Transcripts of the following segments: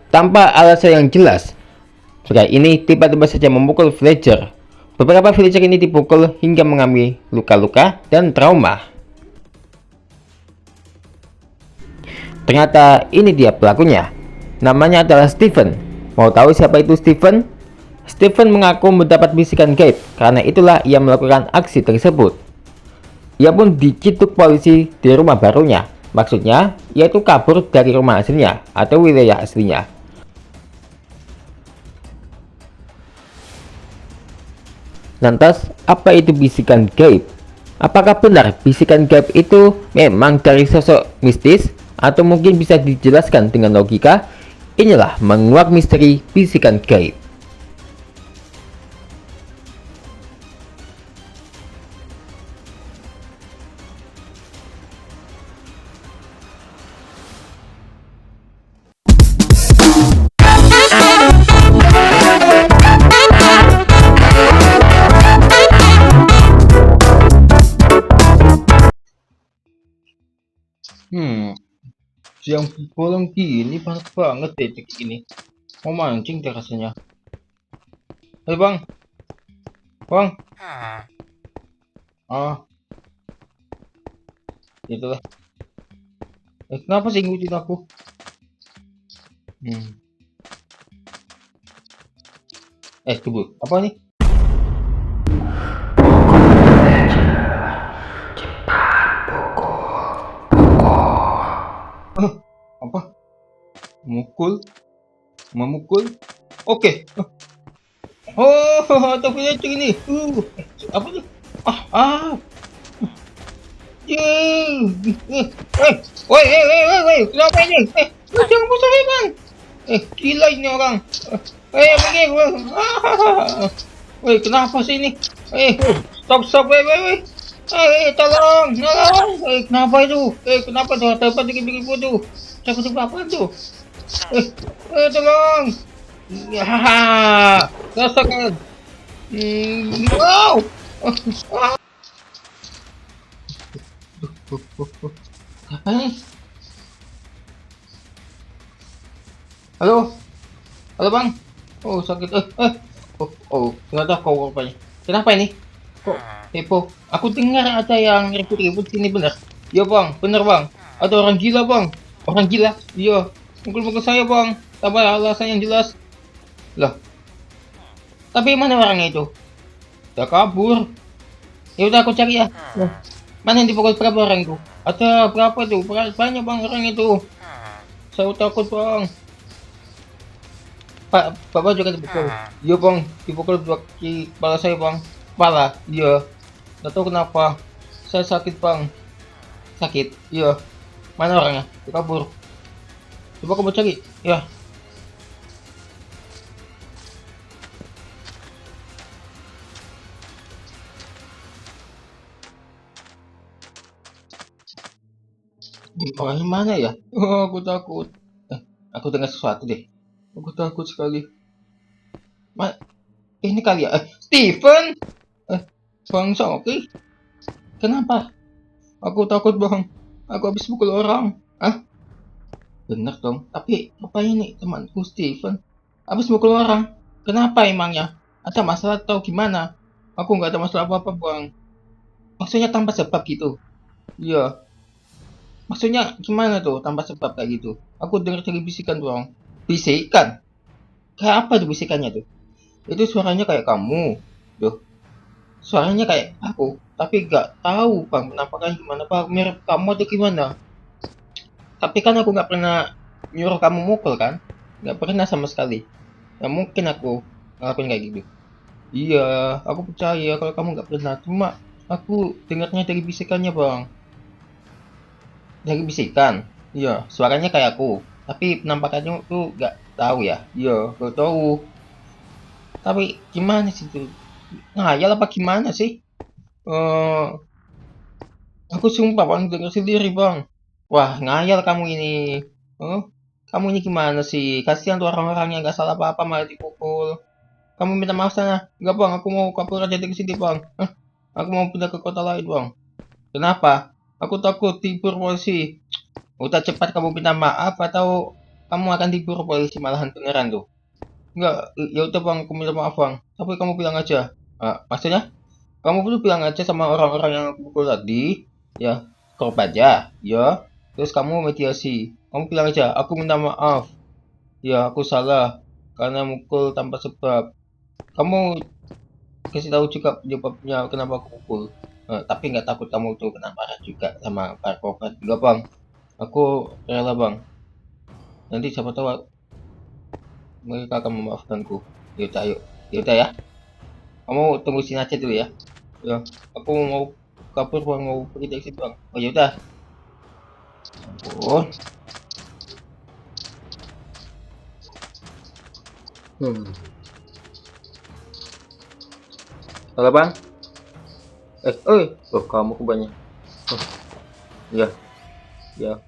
tanpa alasan yang jelas. Pria ini tiba-tiba saja memukul villager. Beberapa villager ini dipukul hingga mengalami luka-luka dan trauma. Ternyata ini dia pelakunya. Namanya adalah Steven. Mau tahu siapa itu Steven? Steven mengaku mendapat bisikan gaib, karena itulah ia melakukan aksi tersebut. Ia pun diciduk polisi di rumah barunya. Maksudnya, yaitu kabur dari rumah aslinya atau wilayah aslinya. Lantas, apa itu bisikan gaib? Apakah benar bisikan gaib itu memang dari sosok mistis? Atau mungkin bisa dijelaskan dengan logika? Inilah menguak misteri bisikan gaib. Siang bolong gini panas banget detik ini. Mau mancing deh rasanya. Hei bang, bang. Ah, itulah. Kenapa sih ngikutin aku? Tunggu, apa nih? Apa? Memukul? Oke. Oh, tapi itu ini. Apa nih? Woi, kenapa ini? Jangan musuh bang. Gila ini orang. Pergi. Woi, kenapa sih ini? Stop, woi. Tolong. Kenapa itu? Kenapa tuh? Tempat bikin bodoh. Siapa apa tuh? Tolong. Ya, rasakan. Wow. Apa nih? Halo bang. Oh sakit. Ternyata kau rupanya. Kenapa ini? Kok heboh? Aku dengar ada yang ribut-ribut sini bener. Ya bang, bener bang. Ada orang gila bang. Orang gila? Iya. Mukul-mukul saya bang. Tanpa alasan yang jelas. Loh. Tapi mana orangnya itu? Udah kabur. Ya udah aku cari ya. Mana yang dipukul berapa orang itu? Ada berapa tuh? Banyak bang orang itu. Saya takut bang. Bapak juga dipukul. Iya bang, dipukul di kepala saya bang. Kepala, iya. Nggak tahu kenapa. Saya sakit bang. Sakit, iya. Mana orangnya? Dia kabur. Coba kamu cari, ya. Orangnya mana ya? Oh, aku takut. Aku dengar sesuatu deh. Aku takut sekali. Ini kali ya? Steven? Bang Soki? Kenapa? Aku takut bang. Aku habis pukul orang. Bener dong. Tapi apa ini temanku Steven? Habis pukul orang. Kenapa emangnya? Ada masalah atau gimana? Aku nggak ada masalah apa-apa bang. Maksudnya tanpa sebab gitu? Iya. Maksudnya gimana tuh tanpa sebab kayak gitu? Aku dengar dari bisikan bang. Bisikan? Kayak apa tuh bisikannya tuh? Itu suaranya kayak kamu. Duh, suaranya kayak aku. Tapi nggak tahu bang, penampakannya gimana bang? Mirip kamu atau gimana? Tapi kan aku nggak pernah nyuruh kamu mukul kan? Nggak pernah sama sekali. Nggak mungkin aku ngelakuin kayak gitu. Iya, aku percaya kalau kamu nggak pernah. Cuma aku dengarnya dari bisikannya bang. Dari bisikan. Iya, suaranya kayak aku. Tapi penampakannya tuh nggak tahu ya. Iya, nggak tahu. Tapi gimana sih tuh? Ngayal apa gimana sih? Eh, aku sumpah bang dengar sendiri bang. Wah, ngayal kamu ini. Kamu ini gimana sih? Kasihan tuh orang-orang yang nggak salah apa-apa malah dipukul. Kamu minta maaf sana. Enggak bang, aku mau kabur aja dari sini bang. Aku mau pindah ke kota lain bang. Kenapa? Aku takut timbul polisi. Udah cepat kamu minta maaf atau kamu akan diburu polisi malahan beneran tuh. Enggak, ya udah bang, aku minta maaf bang. Tapi kamu bilang aja. Maksudnya, kamu perlu bilang aja sama orang-orang yang aku pukul tadi, ya, stop aja, ya. Terus kamu mediasi. Kamu bilang aja, aku minta maaf. Ya, aku salah karena mukul tanpa sebab. Kamu kasih tahu juga penyebabnya kenapa aku pukul. Tapi nggak takut kamu tuh kena marah juga sama para korban. Enggak bang, aku rela bang. Nanti siapa tahu mereka akan memaafkanku. Yaudah, ayo. Yaudah ya. Kamu tunggu sini aja dulu ya. Ya, aku mau kabur bang, mau pergi dari situ bang. Oh yaudah. Oh. Hmm. Halo bang. Oh kamu banyak. Oh, ya, ya.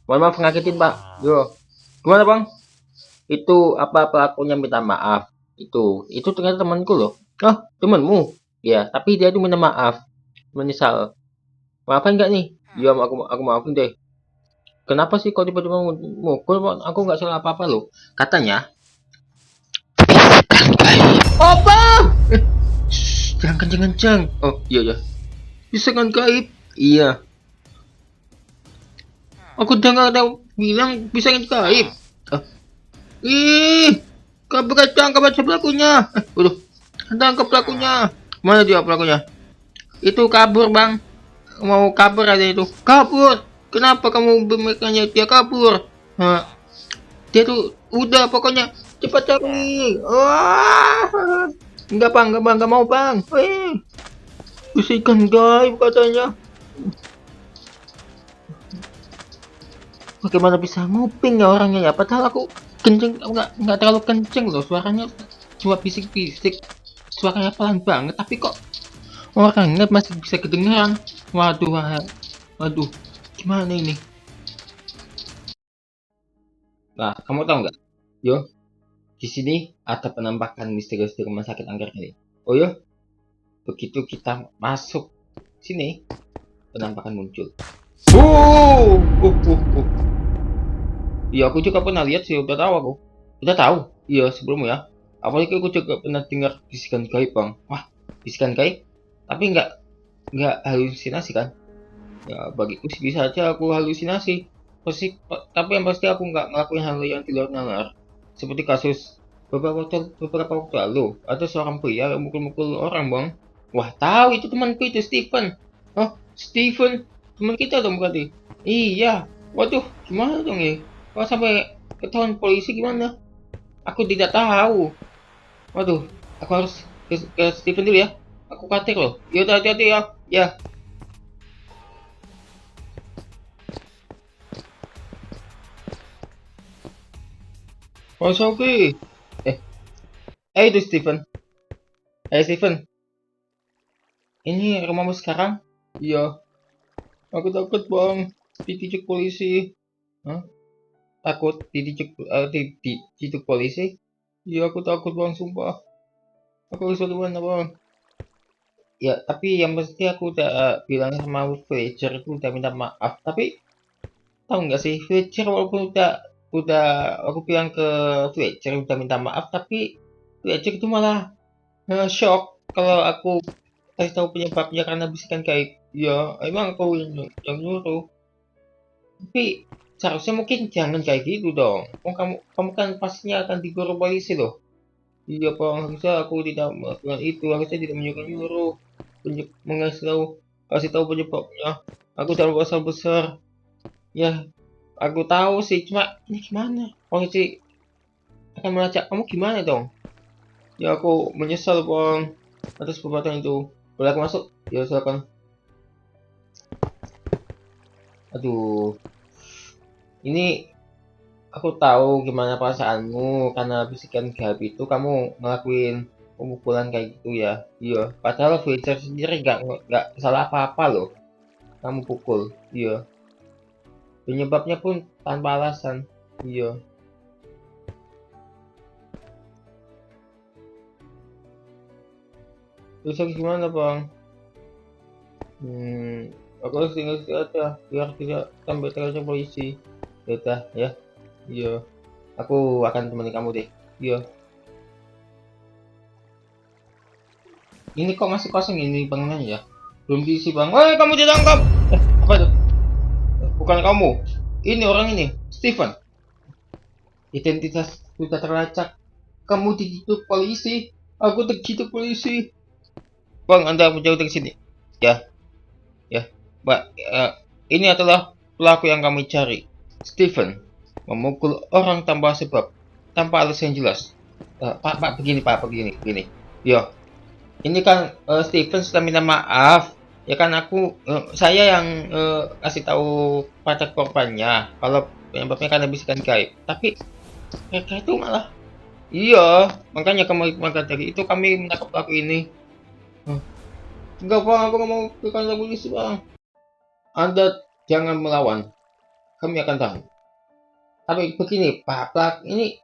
Mohon maaf ngagetin pak. Yo. Gimana bang? Itu apa pelakunya minta maaf? Itu ternyata temanku loh. Oh, temanmu? Ya, tapi dia tuh minta maaf, menyesal. Maafin nggak nih? Ya, aku maafin deh. Kenapa sih kok tiba-tiba mukul? Aku nggak salah apa-apa loh. Katanya. Apa? Jangan kenceng-kenceng. Oh, iya ya. Bisikan gaib. Iya. Aku dengar ada bilang bisikan gaib. Oh, ih, kabur tangkap aja pelakunya. Waduh, tangkap pelakunya. Mana dia pelakunya? Itu kabur bang. Mau kabur aja itu. Kabur. Kenapa kamu memikirnya dia kabur? Hah, dia tuh udah pokoknya cepat cari. Wah, enggak bang, enggak mau bang. Bisikan gaib katanya. Bagaimana bisa nguping ya orangnya ya? Padahal aku kenceng, nggak terlalu kenceng loh suaranya. Cuma bisik-bisik. Suaranya pelan banget, tapi kok orangnya masih bisa kedengeran. Waduh, gimana ini? Nah, kamu tahu nggak? Yo, di sini ada penampakan misterius di rumah sakit angker ini. Oh yo, begitu kita masuk sini, penampakan muncul. Oh, iya aku juga pernah lihat sih, udah tahu aku. Udah tahu, iya sebelumnya ya. Apalagi aku juga pernah dengar bisikan gaib bang. Wah, bisikan gaib, tapi nggak halusinasi kan? Ya bagiku sih bisa aja aku halusinasi. Tapi yang pasti aku nggak ngelakuin hal yang di luar nalar. Seperti kasus beberapa waktu lalu, ada seorang pria yang mukul-mukul orang bang. Wah tahu itu temanku itu Steven. Oh Steven, teman kita dong berarti. Iya, waduh gimana dong ya? Kalau sampai ketahuan polisi gimana? Aku tidak tahu. Waduh, aku harus ke Steven dulu ya. Aku khawatir loh. Yaudah hati-hati ya. Ya. Mas Oki. Eh, itu Steven. Steven, ini rumahmu sekarang? Iya, aku takut bang, ditinjuk polisi. Hah? Takut ditinjuk polisi? Iya, aku takut bang, sumpah. Aku harus mana bang? Ya, tapi yang pasti aku udah bilang sama Fletcher itu udah minta maaf. Tapi tahu nggak sih, Fletcher walaupun udah aku bilang ke Fletcher udah minta maaf, tapi Fletcher itu malah shock kalau aku kasih tahu penyebabnya karena bisikan gaib. Ya, emang aku yang nyuruh. Tapi seharusnya mungkin jangan kayak gitu dong. Oh, kamu kan pastinya akan digoreng polisi loh. Iya, Bang. Harusnya aku tidak melakukan itu. Harusnya tidak menyuruh-nyuruh. Kasih tahu penyebabnya. Aku jangan besar besar. Ya, aku tahu sih. Cuma ini gimana? Polisi akan melacak kamu gimana dong? Ya, aku menyesal, Bang, atas perbuatan itu. Boleh aku masuk? Ya, silakan. Aduh, ini aku tahu gimana perasaanmu karena bisikan gaib itu kamu ngelakuin pemukulan kayak gitu ya. Iya, padahal Fletcher sendiri nggak salah apa-apa loh. Kamu pukul. Iya, penyebabnya pun tanpa alasan. Iya. Terus harus gimana bang? Aku harus tinggal istirahat ya, biar tidak sampai terjadi polisi. Ya udah ya. Iya, aku akan temani kamu deh. Iya. Ini kok masih kosong ini bangunannya ya? Belum diisi bang. Woi, kamu ditangkap. Apa itu? Bukan kamu. Ini orang ini, Steven. Identitas sudah terlacak. Kamu digituk polisi. Aku tergituk polisi. Bang, Anda menjauh dari sini. Ya, ya. Mbak, ini adalah pelaku yang kami cari. Steven memukul orang tanpa sebab, tanpa alasan yang jelas. Pak, begini, Pak, begini. Ya, ini kan Steven sudah minta maaf. Ya kan saya yang kasih tahu pada korbannya kalau penyebabnya karena bisikan gaib. Tapi mereka itu malah iya, makanya maka dari itu kami menangkap pelaku ini. Hmm. Enggak bang, aku nggak mau ke kantor polisi bang. Anda jangan melawan, kami akan tahu. Tapi begini Pak, ini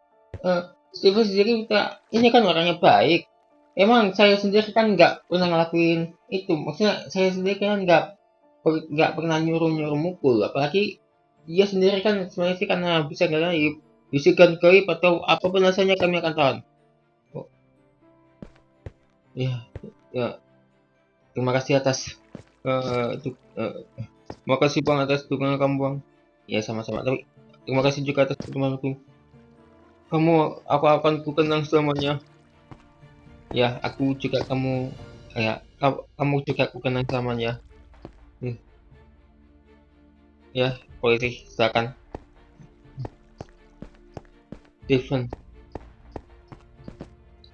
Steven sendiri ini kan orangnya baik. Emang saya sendiri kan nggak pernah ngelakuin itu. Maksudnya saya sendiri kan nggak pernah nyuruh mukul. Apalagi dia sendiri kan sebenarnya sih karena bisa nggak gaib, bisikan gaib atau apapun rasanya kami akan tahan. Oh, ya, ya. Terima kasih atas terima kasih bang atas dukungan kamu bang. Ya sama-sama. Tapi terima kasih juga atas dukunganku. Aku akan ku kenang selamanya. Ya, aku juga kamu juga aku kenang selamanya. Hmm. Ya, polisi, silakan. Steven,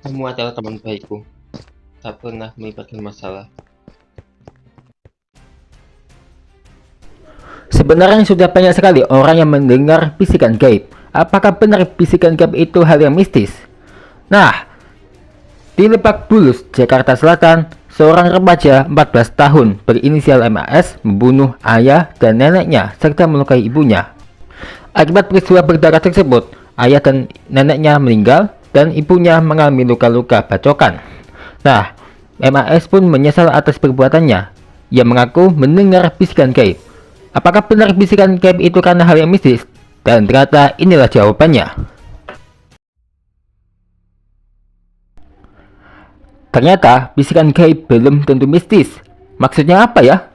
kamu adalah teman baikku. Tak pernah melibatkan masalah. Sebenarnya sudah banyak sekali orang yang mendengar bisikan gaib. Apakah benar bisikan gaib itu hal yang mistis? Nah, di Lebak Bulus, Jakarta Selatan, seorang remaja 14 tahun berinisial MAS membunuh ayah dan neneknya serta melukai ibunya. Akibat peristiwa berdarah tersebut, ayah dan neneknya meninggal dan ibunya mengalami luka-luka bacokan. Nah, MAS pun menyesal atas perbuatannya. Ia mengaku mendengar bisikan gaib. Apakah benar bisikan gaib itu karena hal yang mistis? Dan ternyata inilah jawabannya. Ternyata bisikan gaib belum tentu mistis. Maksudnya apa ya?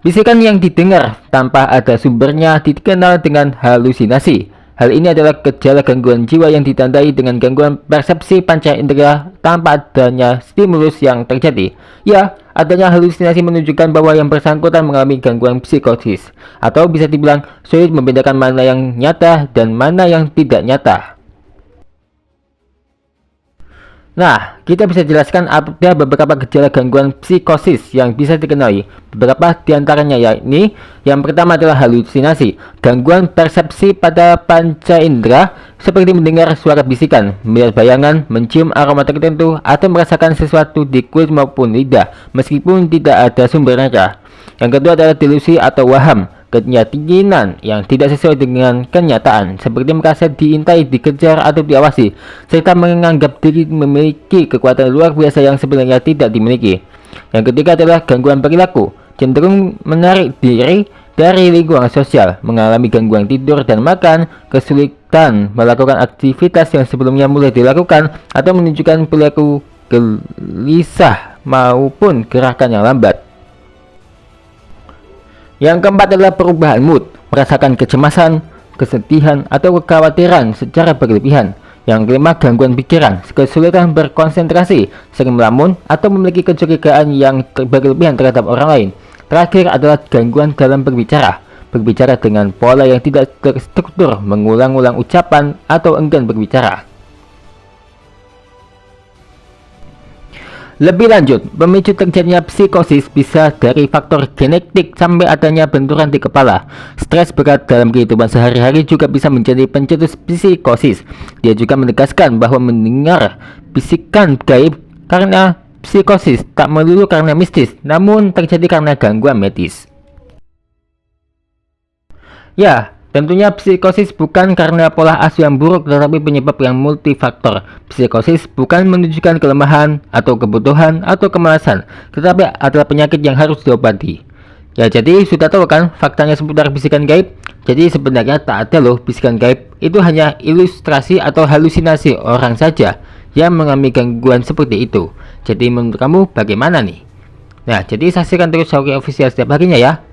Bisikan yang didengar tanpa ada sumbernya dikenal dengan halusinasi. Hal ini adalah gejala gangguan jiwa yang ditandai dengan gangguan persepsi panca indera tanpa adanya stimulus yang terjadi. Ya, adanya halusinasi menunjukkan bahwa yang bersangkutan mengalami gangguan psikosis, atau bisa dibilang sulit membedakan mana yang nyata dan mana yang tidak nyata. Nah, kita bisa jelaskan ada beberapa gejala gangguan psikosis yang bisa dikenali. Beberapa diantaranya yakni, yang pertama adalah halusinasi, gangguan persepsi pada panca indera, seperti mendengar suara bisikan, melihat bayangan, mencium aroma tertentu, atau merasakan sesuatu di kulit maupun lidah, meskipun tidak ada sumbernya. Yang kedua adalah delusi atau waham, keyakinan yang tidak sesuai dengan kenyataan, seperti merasa diintai, dikejar, atau diawasi, serta menganggap diri memiliki kekuatan luar biasa yang sebenarnya tidak dimiliki. Yang ketiga adalah gangguan perilaku, cenderung menarik diri dari lingkungan sosial, mengalami gangguan tidur dan makan, kesulitan melakukan aktivitas yang sebelumnya mulai dilakukan, atau menunjukkan perilaku gelisah maupun gerakan yang lambat. Yang keempat adalah perubahan mood, merasakan kecemasan, kesedihan, atau kekhawatiran secara berlebihan. Yang kelima, gangguan pikiran, kesulitan berkonsentrasi, sering melamun, atau memiliki kecurigaan yang berlebihan terhadap orang lain. Terakhir adalah gangguan dalam berbicara dengan pola yang tidak terstruktur, mengulang-ulang ucapan, atau enggan berbicara. Lebih lanjut, pemicu terjadinya psikosis bisa dari faktor genetik sampai adanya benturan di kepala. Stres berat dalam kehidupan sehari-hari juga bisa menjadi pencetus psikosis. Dia juga menegaskan bahwa mendengar bisikan gaib karena psikosis tak melulu karena mistis, namun terjadi karena gangguan medis. Ya, tentunya psikosis bukan karena pola asuh yang buruk, tetapi penyebab yang multifaktor. Psikosis bukan menunjukkan kelemahan atau kebutuhan atau kemalasan, tetapi adalah penyakit yang harus diobati. Ya, jadi sudah tahu kan faktanya seputar bisikan gaib? Jadi sebenarnya tak ada loh bisikan gaib. Itu hanya ilustrasi atau halusinasi orang saja yang mengalami gangguan seperti itu. Jadi menurut kamu bagaimana nih? Nah, jadi saksikan terus Shauki Official setiap harinya ya.